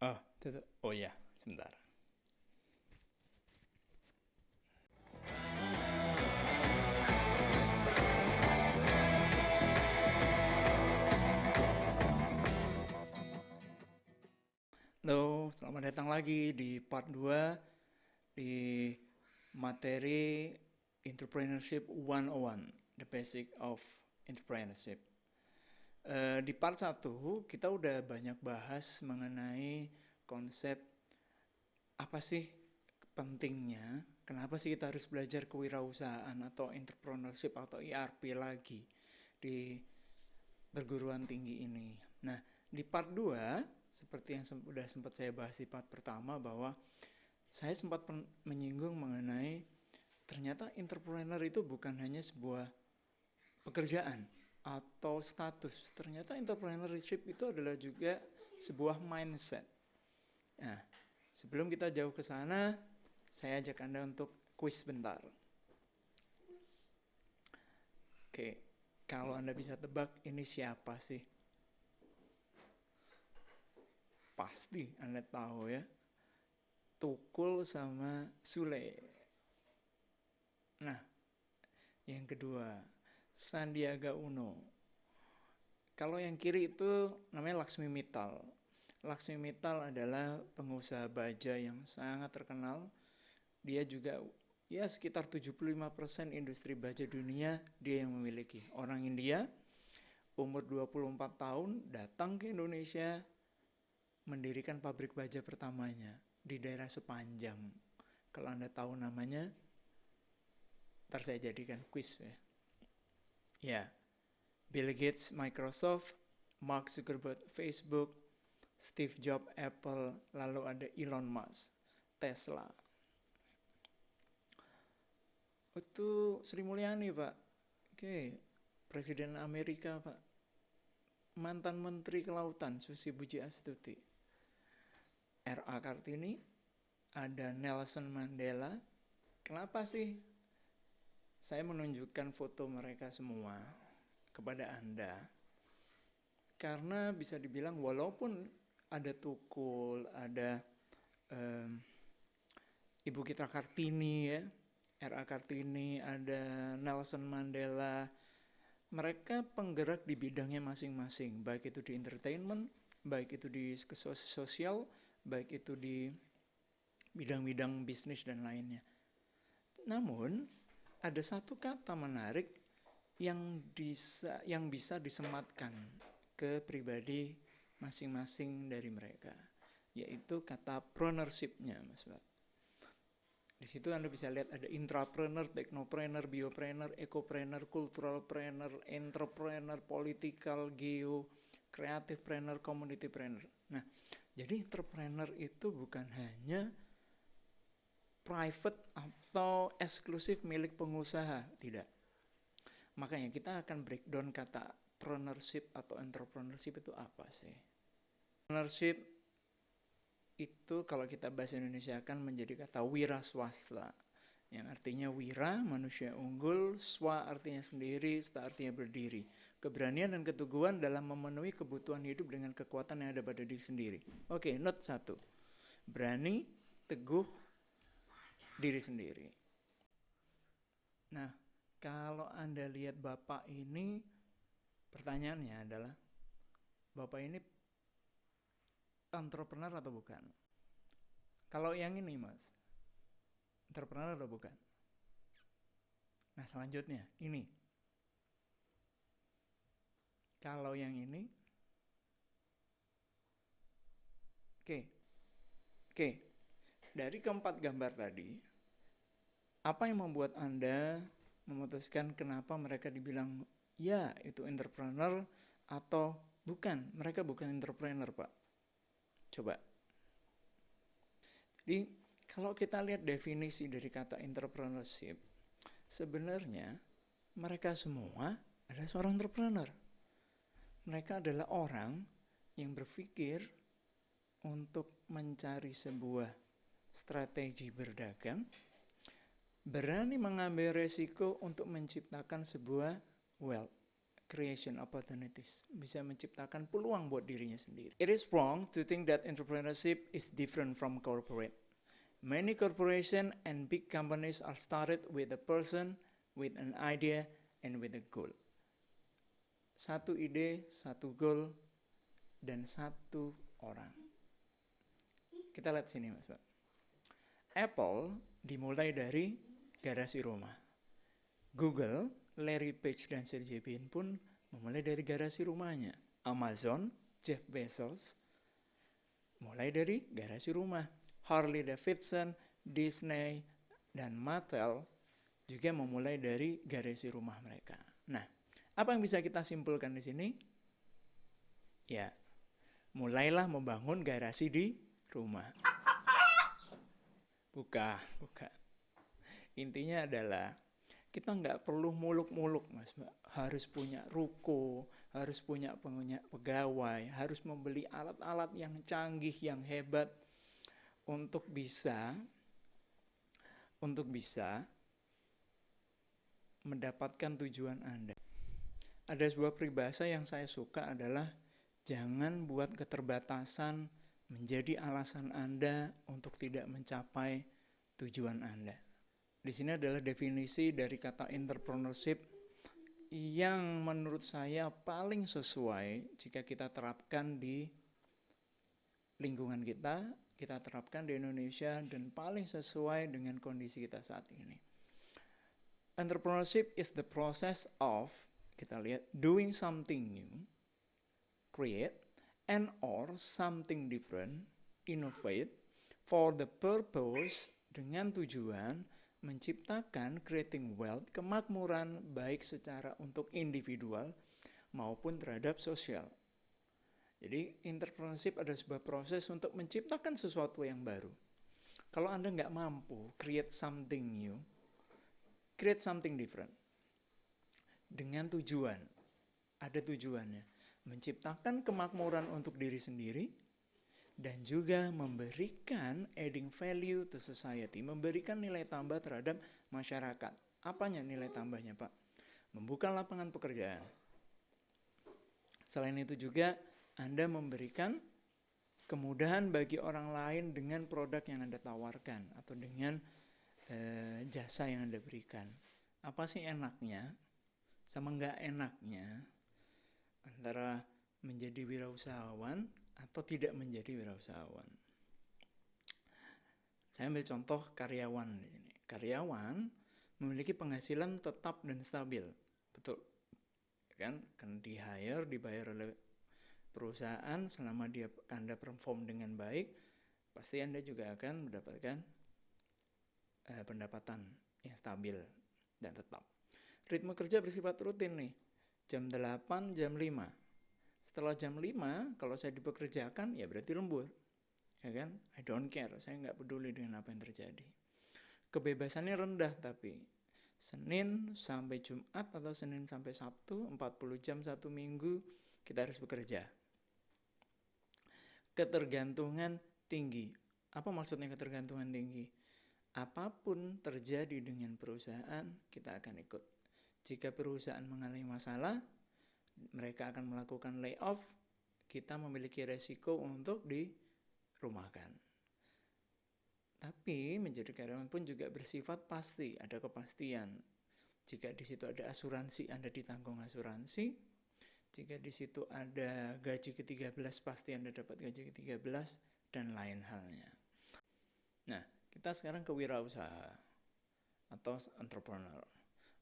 Oh ya, sebentar. Halo, selamat datang lagi di part 2 di materi Entrepreneurship 101, The Basic of Entrepreneurship. Di part 1 kita udah banyak bahas mengenai konsep apa sih pentingnya, kenapa sih kita harus belajar kewirausahaan atau entrepreneurship atau ERP lagi di perguruan tinggi ini. Nah, di part 2 seperti yang sudah sempat saya bahas di part pertama bahwa saya sempat menyinggung mengenai ternyata entrepreneur itu bukan hanya sebuah pekerjaan atau status. Ternyata entrepreneurship itu adalah juga sebuah mindset. Nah, sebelum kita jauh ke sana, saya ajak Anda untuk kuis bentar. Oke, kalau Anda bisa tebak ini siapa sih? Pasti Anda tahu ya. Tukul sama Sule. Nah, yang kedua, Sandiaga Uno. Kalau yang kiri itu namanya Laksmi Mittal. Laksmi Mittal adalah pengusaha baja yang sangat terkenal. Dia juga ya sekitar 75% industri baja dunia dia yang memiliki. Orang India, umur 24 tahun, datang ke Indonesia, mendirikan pabrik baja pertamanya di daerah Sepanjang. Kalau Anda tahu namanya, ntar saya jadikan quiz ya. Ya, Bill Gates Microsoft, Mark Zuckerberg Facebook, Steve Jobs Apple, lalu ada Elon Musk Tesla. Itu Sri Mulyani Pak. Oke, Presiden Amerika Pak. Mantan Menteri Kelautan Susi Puji Astuti. R.A. Kartini, ada Nelson Mandela. Kenapa sih saya menunjukkan foto mereka semua kepada Anda? Karena bisa dibilang walaupun ada Tukul, ada Ibu kita Kartini ya, R.A. Kartini, ada Nelson Mandela, mereka penggerak di bidangnya masing-masing, baik itu di entertainment, baik itu di sosial, baik itu di bidang-bidang bisnis dan lainnya. Namun, ada satu kata menarik yang bisa disematkan ke pribadi masing-masing dari mereka, yaitu kata preneurship-nya, Mas Pak. Di situ Anda bisa lihat ada intrapreneur, teknopreneur, biopreneur, ekopreneur, culturalpreneur, entrepreneur, political, geo, kreatifpreneur, communitypreneur. Nah, jadi entrepreneur itu bukan hanya private atau eksklusif milik pengusaha, tidak. Makanya kita akan breakdown kata preneurship atau entrepreneurship itu apa sih? Preneurship itu kalau kita bahasa Indonesia akan menjadi kata wira swasta, yang artinya wira, manusia unggul, swa artinya sendiri, sta artinya berdiri. Keberanian dan keteguhan dalam memenuhi kebutuhan hidup dengan kekuatan yang ada pada diri sendiri. Oke, note 1. Berani, teguh, diri sendiri. Nah, kalau Anda lihat Bapak ini, pertanyaannya adalah, Bapak ini entrepreneur atau bukan? Kalau yang ini Mas, entrepreneur atau bukan? Nah selanjutnya, ini. Kalau yang ini, oke. Dari keempat gambar tadi, apa yang membuat Anda memutuskan kenapa mereka dibilang ya itu entrepreneur atau bukan, mereka bukan entrepreneur Pak? Coba. Jadi kalau kita lihat definisi dari kata entrepreneurship, sebenarnya mereka semua adalah seorang entrepreneur. Mereka adalah orang yang berpikir untuk mencari sebuah strategi berdagang, berani mengambil resiko untuk menciptakan sebuah wealth, creation opportunities, bisa menciptakan peluang buat dirinya sendiri. It is wrong to think that entrepreneurship is different from corporate. Many corporations and big companies are started with a person, with an idea, and with a goal. Satu ide, satu goal, dan satu orang. Kita lihat sini, Mas Pak. Apple dimulai dari garasi rumah. Google, Larry Page dan Sergey Brin pun memulai dari garasi rumahnya. Amazon, Jeff Bezos, mulai dari garasi rumah. Harley Davidson, Disney, dan Mattel juga memulai dari garasi rumah mereka. Nah, apa yang bisa kita simpulkan di sini? Ya, mulailah membangun garasi di rumah. Bukan. Intinya adalah kita nggak perlu muluk-muluk, Mas Mbak. Harus punya ruko, harus punya pegawai, harus membeli alat-alat yang canggih, yang hebat untuk bisa mendapatkan tujuan Anda. Ada sebuah peribahasa yang saya suka adalah jangan buat keterbatasan menjadi alasan Anda untuk tidak mencapai tujuan Anda. Di sini adalah definisi dari kata entrepreneurship yang menurut saya paling sesuai jika kita terapkan di lingkungan kita terapkan di Indonesia dan paling sesuai dengan kondisi kita saat ini. Entrepreneurship is the process of, kita lihat, doing something new, create, and or something different, innovate, for the purpose, dengan tujuan menciptakan, creating wealth, kemakmuran baik secara untuk individual maupun terhadap sosial. Jadi entrepreneurship adalah sebuah proses untuk menciptakan sesuatu yang baru. Kalau Anda nggak mampu create something new, create something different. Dengan tujuan, ada tujuannya. Menciptakan kemakmuran untuk diri sendiri, dan juga memberikan adding value to society, memberikan nilai tambah terhadap masyarakat. Apanya nilai tambahnya, Pak? Membuka lapangan pekerjaan. Selain itu juga Anda memberikan kemudahan bagi orang lain dengan produk yang Anda tawarkan atau dengan jasa yang Anda berikan. Apa sih enaknya sama nggak enaknya antara menjadi wirausahawan atau tidak menjadi wirausahawan? Saya ambil contoh karyawan di sini. Karyawan memiliki penghasilan tetap dan stabil, betul? Kan di-hire, dibayar oleh perusahaan selama Anda perform dengan baik, pasti Anda juga akan mendapatkan pendapatan yang stabil dan tetap. Ritme kerja bersifat rutin nih, jam 8, jam 5. Setelah jam 5, kalau saya dipekerjakan, ya berarti lembur. Ya kan? I don't care, saya nggak peduli dengan apa yang terjadi. Kebebasannya rendah tapi. Senin sampai Jumat atau Senin sampai Sabtu, 40 jam 1 minggu, kita harus bekerja. Ketergantungan tinggi. Apa maksudnya ketergantungan tinggi? Apapun terjadi dengan perusahaan, kita akan ikut. Jika perusahaan mengalami masalah, mereka akan melakukan layoff, kita memiliki resiko untuk dirumahkan. Tapi menjadi karyawan pun juga bersifat pasti, ada kepastian. Jika di situ ada asuransi, Anda ditanggung asuransi. Jika di situ ada gaji ke-13, pasti Anda dapat gaji ke-13 dan lain halnya. Nah, kita sekarang ke wirausaha atau entrepreneur.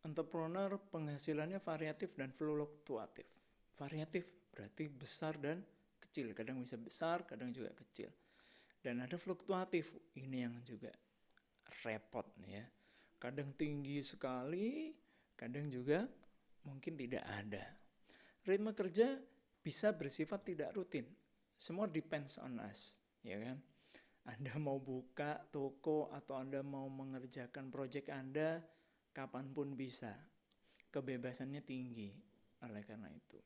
Entrepreneur penghasilannya variatif dan fluktuatif. Variatif berarti besar dan kecil. Kadang bisa besar, kadang juga kecil. Dan ada fluktuatif. Ini yang juga repot nih ya. Kadang tinggi sekali, kadang juga mungkin tidak ada. Ritme kerja bisa bersifat tidak rutin. Semua depends on us, ya kan? Anda mau buka toko atau Anda mau mengerjakan proyek Anda, kapanpun bisa. Kebebasannya tinggi oleh karena itu.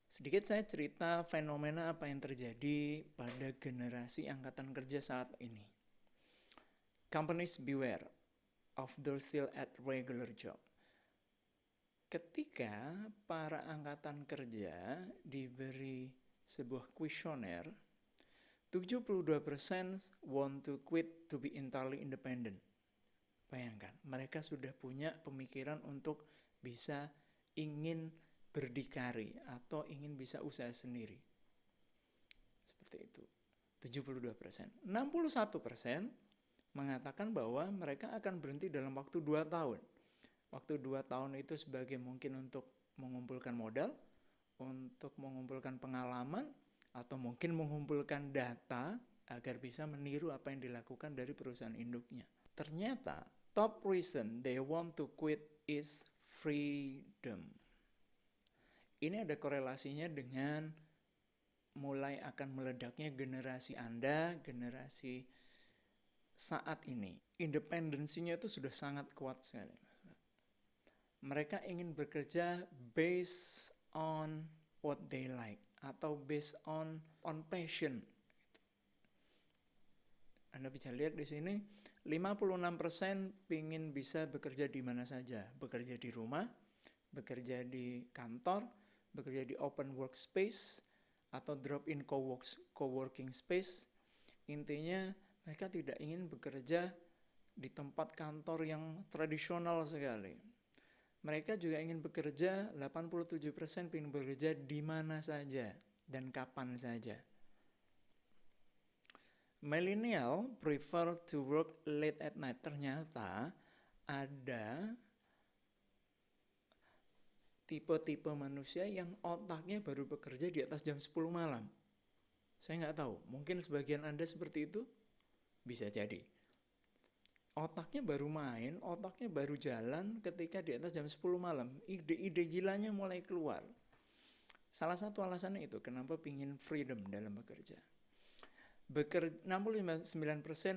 Sedikit saya cerita fenomena apa yang terjadi pada generasi angkatan kerja saat ini. Companies beware of those still at regular job. Ketika para angkatan kerja diberi sebuah kuesioner, 72% want to quit to be entirely independent. Bayangkan, mereka sudah punya pemikiran untuk bisa ingin berdikari atau ingin bisa usaha sendiri. Seperti itu. 72%. 61% mengatakan bahwa mereka akan berhenti dalam waktu 2 tahun. Waktu 2 tahun itu sebagai mungkin untuk mengumpulkan modal, untuk mengumpulkan pengalaman, atau mungkin mengumpulkan data agar bisa meniru apa yang dilakukan dari perusahaan induknya. Ternyata top reason they want to quit is freedom. Ini ada korelasinya dengan mulai akan meledaknya generasi Anda, generasi saat ini. Independensinya itu sudah sangat kuat sekali. Mereka ingin bekerja based on what they like atau based on passion. Anda bisa lihat di sini 56% ingin bisa bekerja di mana saja, bekerja di rumah, bekerja di kantor, bekerja di open workspace atau drop-in co-working space. Intinya mereka tidak ingin bekerja di tempat kantor yang tradisional sekali. Mereka juga ingin bekerja, 87% ingin bekerja di mana saja dan kapan saja. Millennial prefer to work late at night. Ternyata ada tipe-tipe manusia yang otaknya baru bekerja di atas jam 10 malam. Saya nggak tahu, mungkin sebagian Anda seperti itu, bisa jadi. Otaknya baru main, otaknya baru jalan ketika di atas jam 10 malam. Ide-ide gilanya mulai keluar. Salah satu alasannya itu, kenapa pingin freedom dalam bekerja. 69%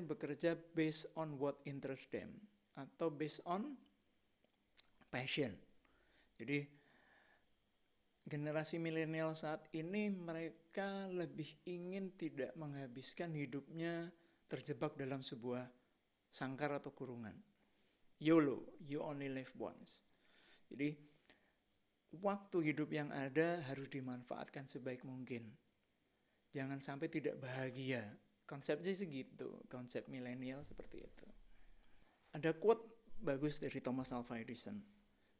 bekerja based on what interest them, atau based on passion. Jadi, generasi milenial saat ini mereka lebih ingin tidak menghabiskan hidupnya terjebak dalam sebuah sangkar atau kurungan. YOLO, you only live once. Jadi waktu hidup yang ada harus dimanfaatkan sebaik mungkin. Jangan sampai tidak bahagia. Konsepnya segitu, konsep milenial seperti itu. Ada quote bagus dari Thomas Alva Edison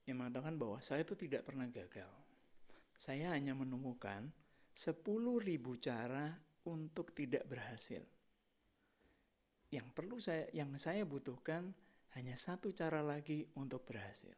yang mengatakan bahwa saya itu tidak pernah gagal. Saya hanya menemukan 10.000 cara untuk tidak berhasil. Yang saya butuhkan hanya satu cara lagi untuk berhasil.